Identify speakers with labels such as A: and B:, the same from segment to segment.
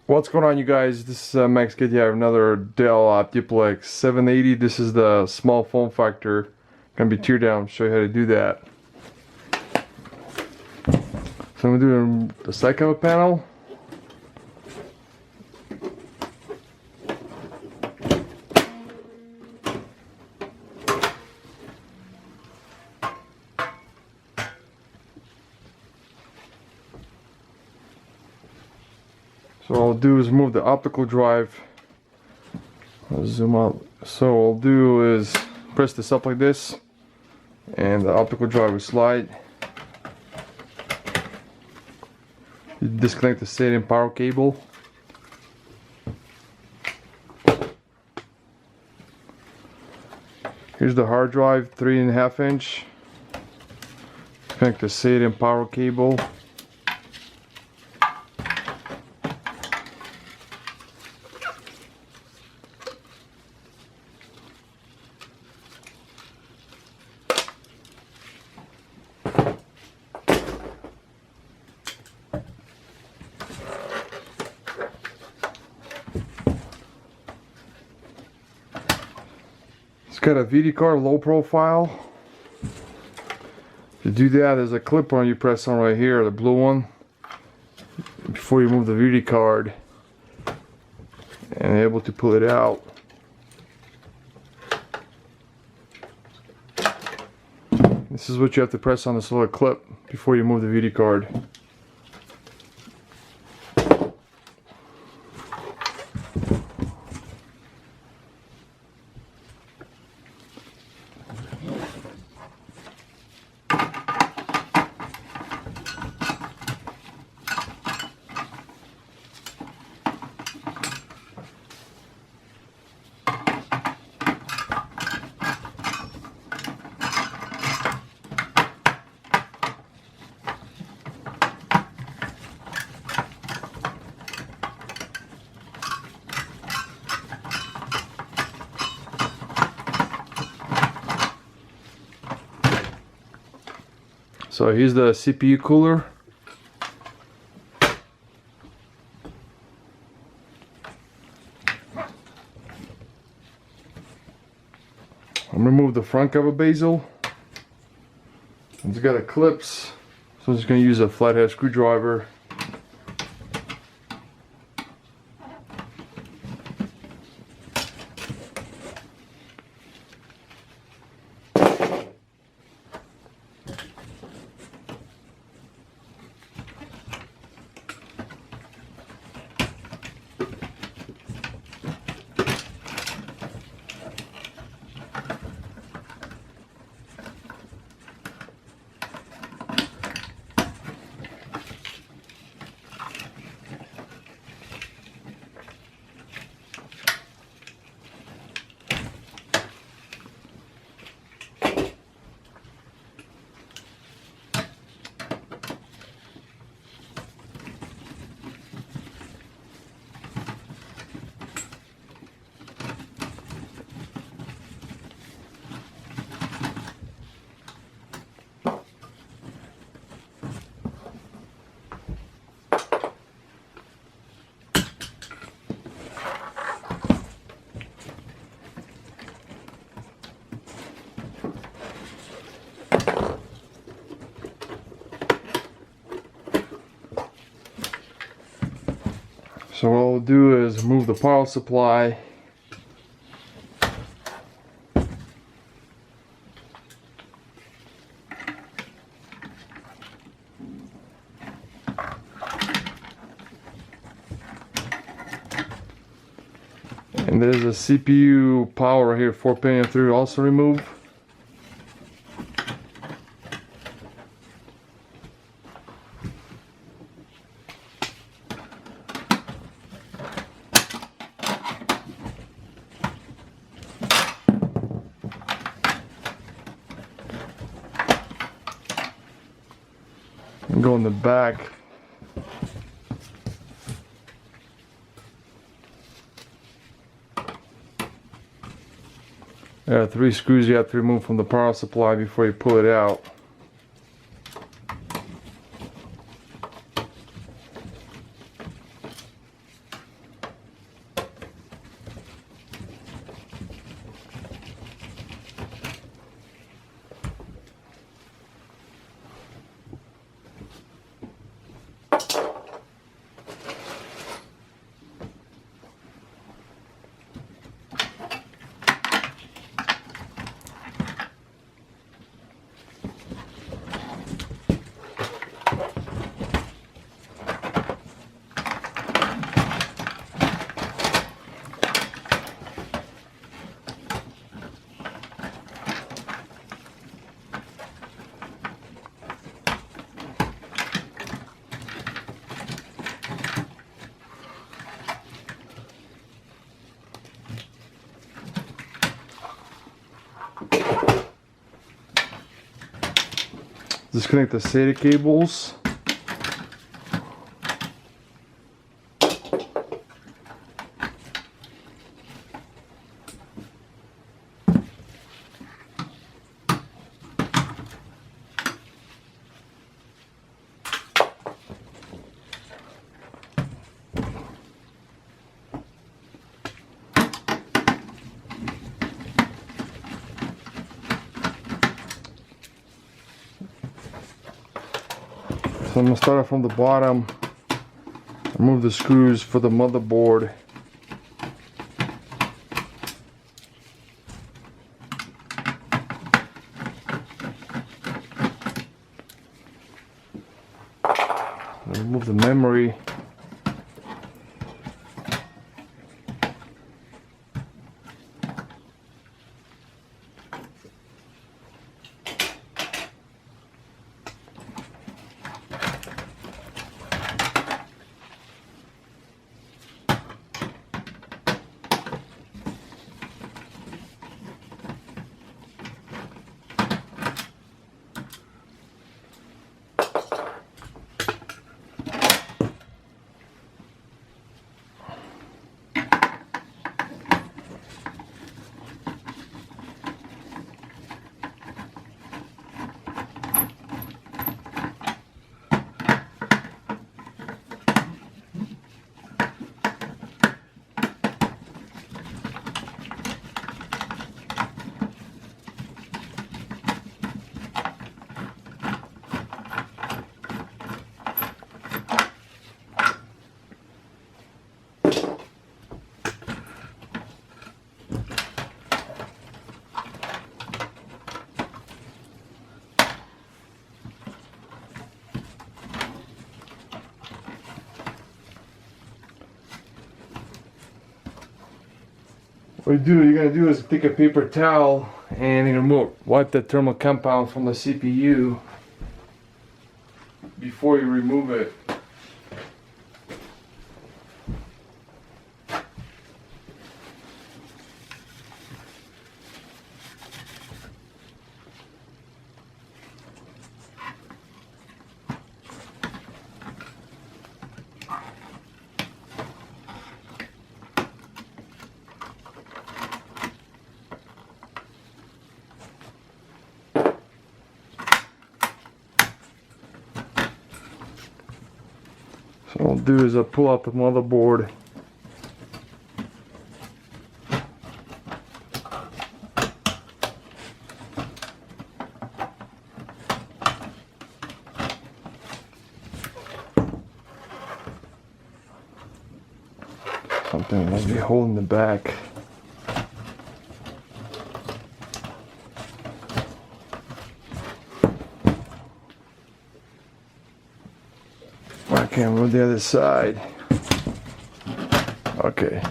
A: What's going on, you guys? This is Max Kid here. Another Dell Optiplex 780. This is the small form factor. Gonna be teardown. Show you how to do that. So I'm gonna do the side cover panel. So what I'll do is move the optical drive. I'll zoom out. So what I'll do is press this up like this, and the optical drive will slide. You disconnect the SATA power cable. Here's the hard drive, 3.5 inch. Connect the SATA power cable. It's got a VD card, low profile. To do that, there's a clip on you press on right here, the blue one, before you move the VD card, and able to pull it out. This is what you have to press on this little clip before you move the VD card. So here's the CPU cooler. I'm gonna remove the front cover bezel. It's got a clips, so I'm just gonna use a flathead screwdriver. So what I'll do is move the power supply. And there's a CPU power right here, 4-pin through, also remove. And go in the back. There are 3 screws you have to remove from the power supply before you pull it out. disconnect the SATA cables. So I'm going to start from the bottom, remove the screws for the motherboard. Remove the memory. What you're gonna do is take a paper towel and wipe the thermal compound from the CPU before you remove it. So what I'll do is I'll pull out the motherboard. Something must be holding the back. I can't move the other side. Okay.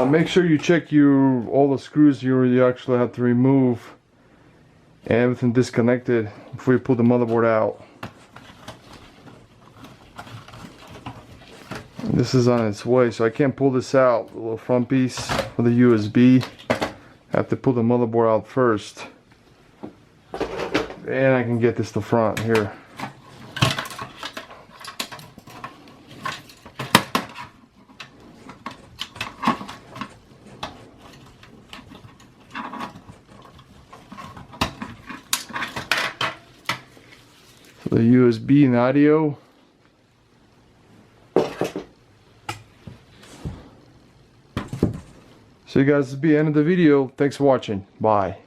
A: Make sure you check all the screws you actually have to remove and everything disconnected before you pull the motherboard out. And this is on its way, so I can't pull this out, the little front piece for the USB. I have to pull the motherboard out first. And I can get this to front here. The USB and audio. So you guys, this will be the end of the video. Thanks for watching. Bye.